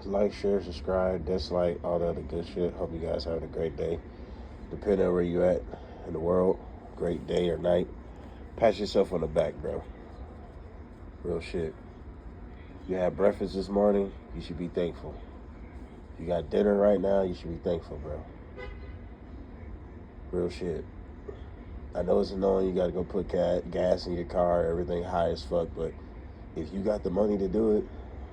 Like, share, subscribe, dislike, all the other good shit. Hope you guys having a great day. Depending on where you at in the world, great day or night. Pat yourself on the back, bro. Real shit. You had breakfast this morning, you should be thankful. You got dinner right now, you should be thankful, bro. Real shit. I know it's annoying, you gotta go put gas in your car, everything high as fuck, but if you got the money to do it,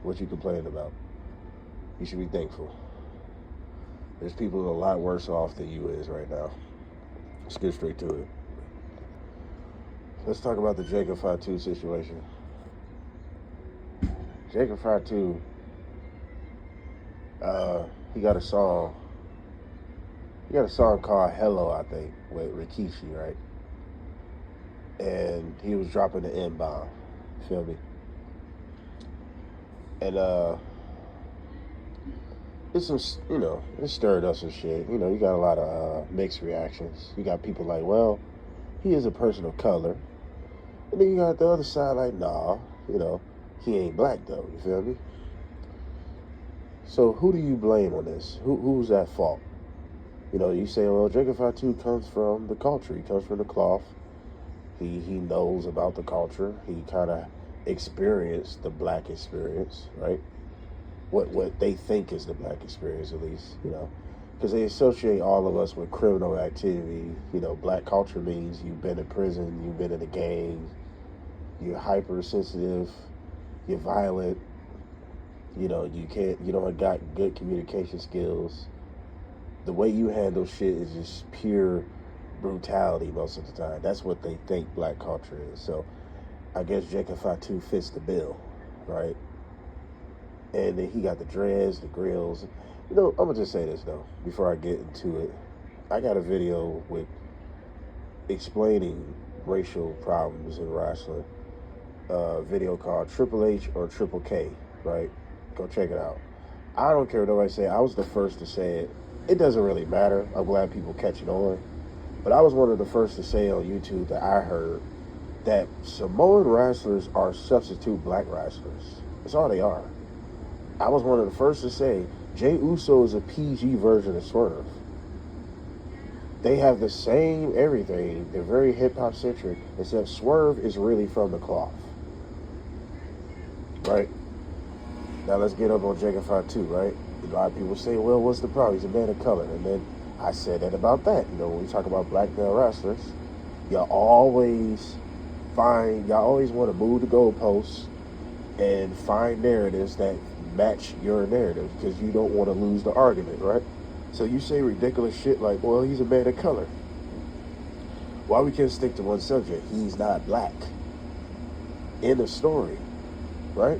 what you complaining about? You should be thankful. There's people a lot worse off than you is right now. Let's get straight to it. Let's talk about the Jacob Fatu situation. Jacob Fatu, he got a song. He got a song called Hello, I think, with Rikishi, right? And he was dropping the N-bomb. Feel me? And it's some, it stirred up some shit. You got a lot of mixed reactions. You got people like, well, he is a person of color. And then you got the other side like, nah, he ain't black though, you feel me? So who do you blame on this? Who's at fault? You say, well, Jacob Fatu comes from the culture. He comes from the cloth. He knows about the culture. He kind of experienced the black experience, right? What they think is the black experience, at least, because they associate all of us with criminal activity. Black culture means you've been in prison, you've been in a gang, you're hypersensitive, you're violent, you don't got good communication skills. The way you handle shit is just pure brutality most of the time. That's what they think black culture is. So I guess Jacob Fatu fits the bill, right? And then he got the dreads, the grills. I'm gonna just say this though, before I get into it. I got a video with explaining racial problems in wrestling. Video called Triple H or Triple K, right? Go check it out. I don't care what nobody say. I was the first to say it. It doesn't really matter. I'm glad people catch it on. But I was one of the first to say on YouTube that I heard that Samoan wrestlers are substitute black wrestlers. That's all they are. I was one of the first to say Jey Uso is a PG version of Swerve. They have the same everything. They're very hip-hop centric, except Swerve is really from the cloth. Right? Now let's get up on Jacob Fatu, right? A lot of people say, well, what's the problem? He's a man of color. And then I said that about that. When we talk about black male wrestlers, y'all always want to move the goalposts and find narratives that match your narrative because you don't want to lose the argument, right? So you say ridiculous shit like, well, he's a man of color. Why we can't stick to one subject? He's not black. End of story, right?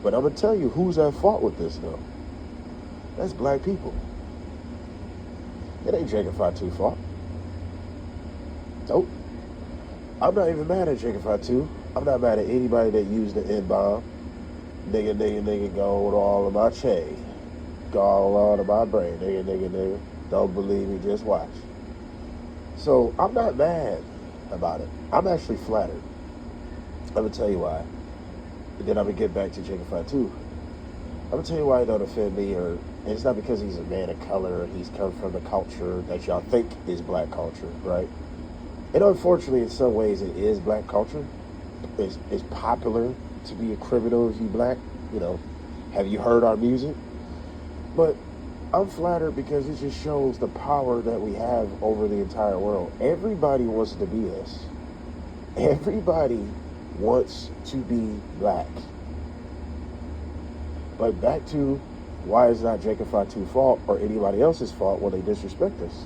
But I'm going to tell you who's at fault with this, though. That's black people. It ain't Jacob Fatu's fault. Nope. I'm not even mad at Jacob Fatu. I'm not mad at anybody that used the N-bomb. Nigga, gold all of my chain. Gold all of my brain. Nigga. Don't believe me, just watch. So, I'm not mad about it. I'm actually flattered. I'm going to tell you why. And then I'm going to get back to Jacob Fatu. I'm going to tell you why it don't offend me. And it's not because he's a man of color. He's come from the culture that y'all think is black culture, right? And unfortunately, in some ways, it is black culture. It's popular to be a criminal if you black. Have you heard our music? But I'm flattered because it just shows the power that we have over the entire world. Everybody wants to be us. Everybody wants to be black. But back to why it's not Jacob Fatu's fault or anybody else's fault when they disrespect us.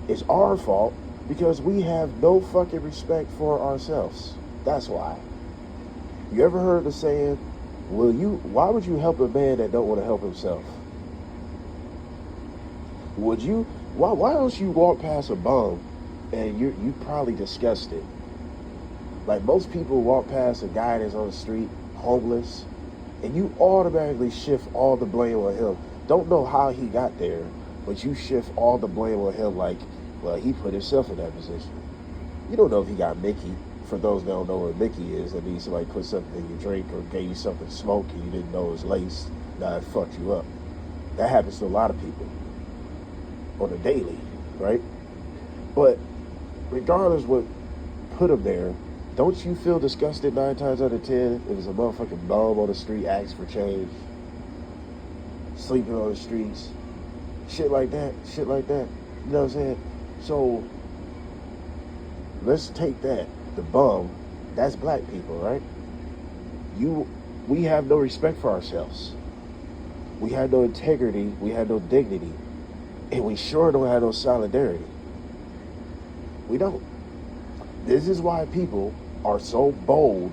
It's our fault because we have no fucking respect for ourselves. That's why. You ever heard the saying, why would you help a man that don't want to help himself? Why don't you walk past a bum and you probably disgusted? Like most people walk past a guy that's on the street, homeless, and you automatically shift all the blame on him. Don't know how he got there, but you shift all the blame on him like, well, he put himself in that position. You don't know if he got Mickey for those that don't know what Mickey is, that means somebody put something in your drink or gave you something to smoke and you didn't know it was laced. Now it fucked you up. That happens to a lot of people on a daily, right? But regardless what put them there, don't you feel disgusted 9 times out of 10 if it's a motherfucking bum on the street asks for change, sleeping on the streets, shit like that. You know what I'm saying? So let's take that. The bum, that's black people, right? We have no respect for ourselves. We have no integrity. We have no dignity. And we sure don't have no solidarity. We don't. This is why people are so bold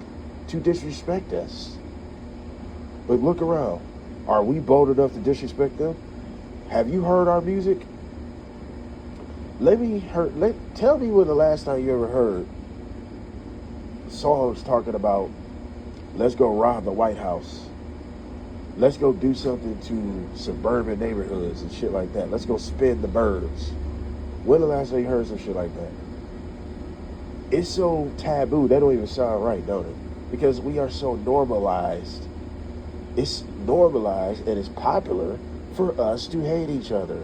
to disrespect us. But look around. Are we bold enough to disrespect them? Have you heard our music? Tell me when the last time you ever heard songs talking about, let's go rob the White House. Let's go do something to suburban neighborhoods and shit like that. Let's go spin the birds. When the last time you heard some shit like that? It's so taboo, that don't even sound right, don't it? Because we are so normalized. It's normalized and it's popular for us to hate each other.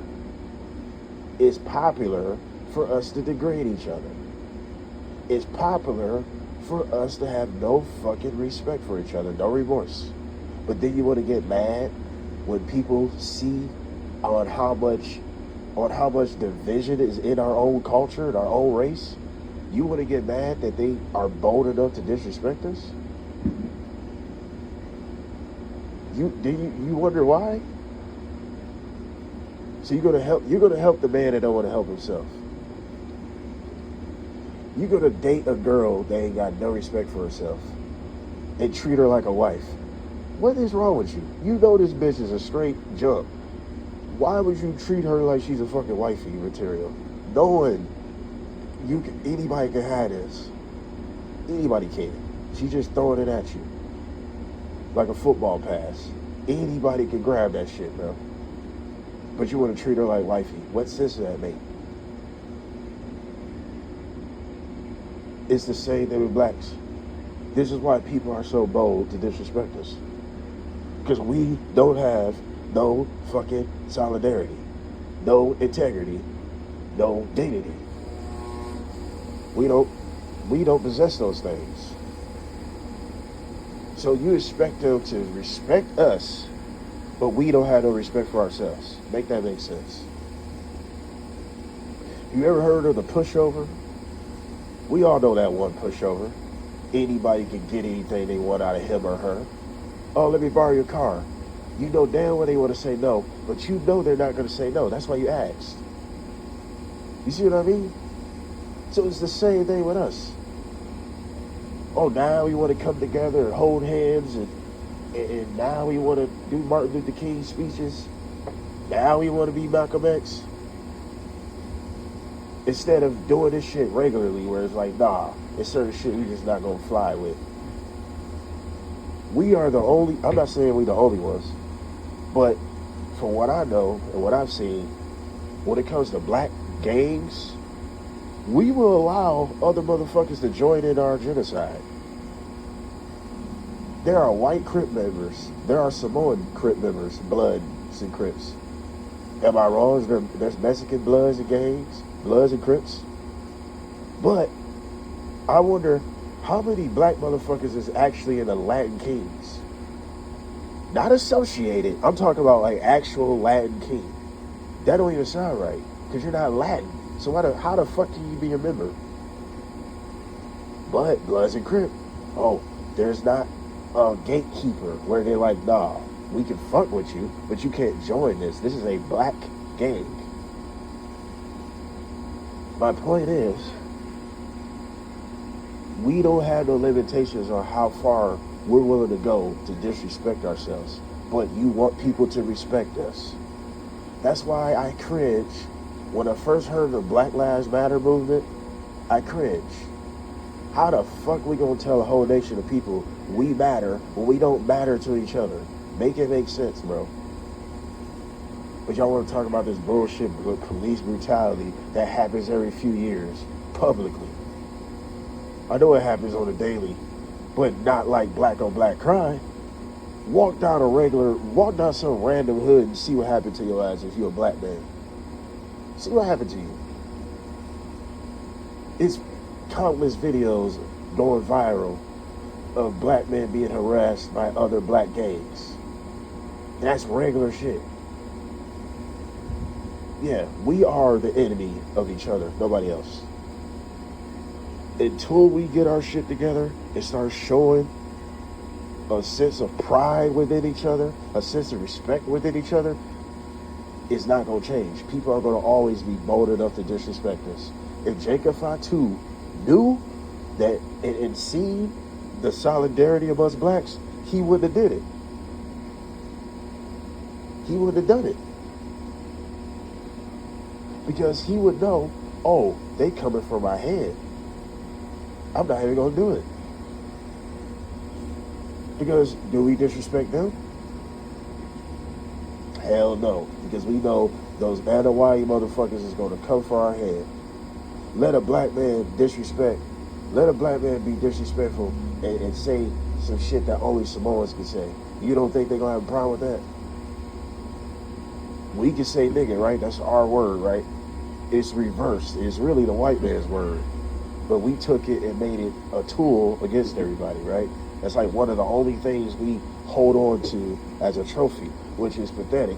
It's popular for us to degrade each other. It's popular for us to have no fucking respect for each other, no remorse. But then you want to get mad when people see on how much division is in our own culture, in our own race. You want to get mad that they are bold enough to disrespect us? You wonder why? So you're gonna help the man that don't want to help himself. You're gonna date a girl that ain't got no respect for herself and treat her like a wife. What is wrong with you? You know this bitch is a straight jump. Why would you treat her like she's a fucking wifey material? Knowing anybody can have this. Anybody can. She's just throwing it at you. Like a football pass. Anybody can grab that shit, bro. But you want to treat her like wifey. What sense does that make? It's the same thing with blacks. This is why people are so bold to disrespect us. Because we don't have no fucking solidarity, no integrity, no dignity. We don't possess those things. So you expect them to respect us, but we don't have no respect for ourselves. Make that make sense. You ever heard of the pushover? We all know that one pushover. Anybody can get anything they want out of him or her. Oh, let me borrow your car. You know damn well they want to say no, but you know they're not going to say no. That's why you asked. You see what I mean? So it's the same thing with us. Oh, now we want to come together and hold hands, and now we want to do Martin Luther King speeches. Now we want to be Malcolm X. Instead of doing this shit regularly, where it's like, nah, it's certain shit we just not going to fly with. We are the only, I'm not saying we the only ones, but from what I know and what I've seen, when it comes to black gangs, we will allow other motherfuckers to join in our genocide. There are white Crip members. There are Samoan Crip members, Bloods and Crips. Am I wrong? There's Mexican Bloods and gangs, Bloods and Crips. But I wonder how many black motherfuckers is actually in the Latin Kings? Not associated. I'm talking about like actual Latin King. That don't even sound right because you're not Latin. So how the fuck can you be a member? But Bloods and Crips. Oh, there's not a gatekeeper where they're like, nah, we can fuck with you, but you can't join this. This is a black gang. My point is, we don't have no limitations on how far we're willing to go to disrespect ourselves, but you want people to respect us. That's why I cringe. When I first heard the Black Lives Matter movement, I cringe. How the fuck we gonna tell a whole nation of people we matter when we don't matter to each other? Make it make sense, bro. But y'all want to talk about this bullshit with police brutality that happens every few years, publicly. I know it happens on a daily, but not like black on black crime. Walk down some random hood and see what happened to your ass if you're a black man. See what happened to you. It's countless videos going viral of black men being harassed by other black gangs. That's regular shit. Yeah, we are the enemy of each other, nobody else. Until we get our shit together and start showing a sense of pride within each other, a sense of respect within each other, it's not going to change. People are going to always be bold enough to disrespect us. If Jacob Fatu knew that and seen the solidarity amongst blacks, he wouldn't have did it. He would have done it. Because he would know, oh, they coming for my head. I'm not even going to do it. Because do we disrespect them? Hell no. Because we know those Hawaii motherfuckers is going to come for our head. Let a black man be disrespectful and say some shit that only Samoans can say. You don't think they're going to have a problem with that? We can say nigga, right? That's our word, right? It's reversed. It's really the white man's word. But we took it and made it a tool against everybody, right? That's like one of the only things we hold on to as a trophy, which is pathetic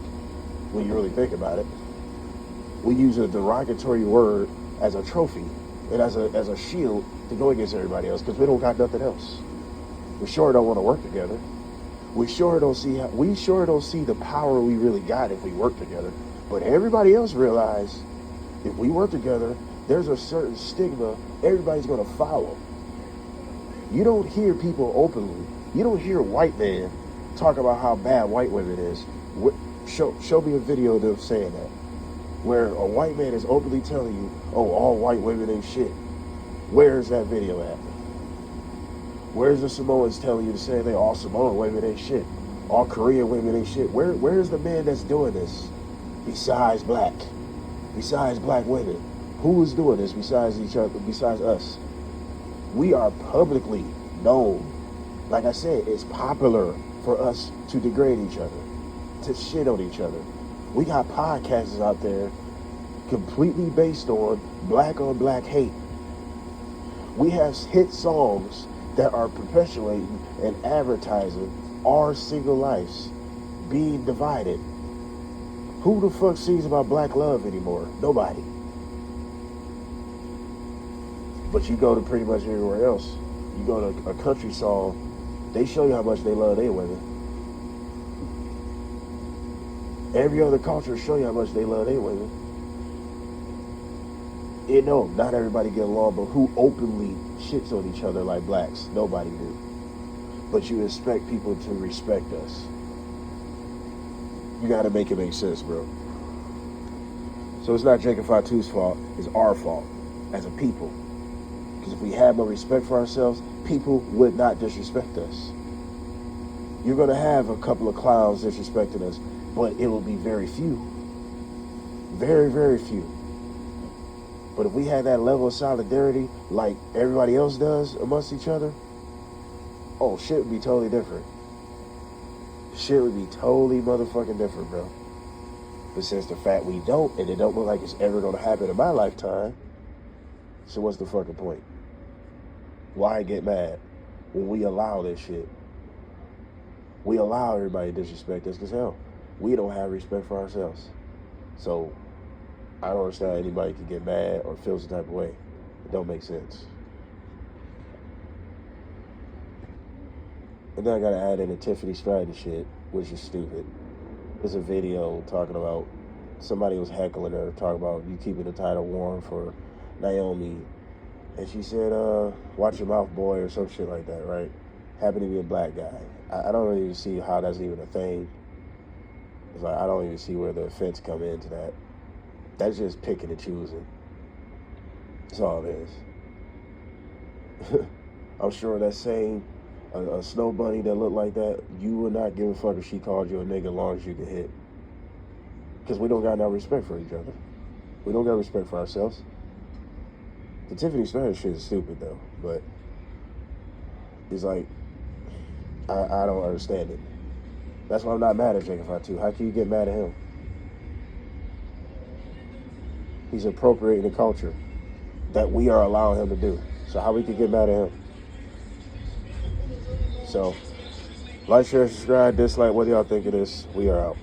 when you really think about it. We use a derogatory word as a trophy and as a shield to go against everybody else because we don't got nothing else. We sure don't want to work together. We sure don't see the power we really got if we work together. But everybody else realize if we work together, there's a certain stigma everybody's going to follow. You don't hear people openly. You don't hear white men talk about how bad white women is. Show me a video of them saying that. Where a white man is openly telling you, oh, all white women ain't shit. Where's that video at? Where's the Samoans telling you to say all Samoan women ain't shit? All Korean women ain't shit? Where's the man that's doing this? Besides black women. Who is doing this besides each other, besides us? We are publicly known. Like I said, it's popular for us to degrade each other, to shit on each other. We got podcasts out there completely based on black hate. We have hit songs that are perpetuating and advertising our single lives being divided. Who the fuck sings about black love anymore? Nobody. But you go to pretty much everywhere else. You go to a country song, they show you how much they love their women. Every other culture show you how much they love their women. You know, not everybody get along, but who openly shits on each other like blacks? Nobody do. But you expect people to respect us. You gotta make it make sense, bro. So it's not Jacob Fatu's fault, it's our fault as a people. Because if we had more respect for ourselves, people would not disrespect us. You're gonna have a couple of clowns disrespecting us, but it will be very few. Very, very few. But if we had that level of solidarity like everybody else does amongst each other, oh, shit would be totally different. Shit would be totally motherfucking different, bro. But since the fact we don't, and it don't look like it's ever gonna happen in my lifetime, so what's the fucking point? Why get mad when we allow this shit? We allow everybody to disrespect us because hell, we don't have respect for ourselves. So I don't understand how anybody can get mad or feel some type of way. It don't make sense. And then I gotta add in the Tiffany Stratton shit, which is stupid. There's a video talking about somebody was heckling her, talking about you keeping the title warm for Naomi. And she said, watch your mouth, boy, or some shit like that, right? Happened to be a black guy. I don't even see how that's even a thing. It's like, I don't even see where the offense come into that. That's just picking and choosing. That's all it is. I'm sure that same a snow bunny that looked like that, you would not give a fuck if she called you a nigga as long as you can hit. Because we don't got no respect for each other. We don't got respect for ourselves. The Tiffany Stratton shit is stupid though, but He's like, I don't understand it. That's why I'm not mad at Jacob Fatu. How can you get mad at him? He's appropriating the culture that we are allowing him to do. So how we can get mad at him? So, like, share, subscribe, dislike, what y'all think of this. We are out.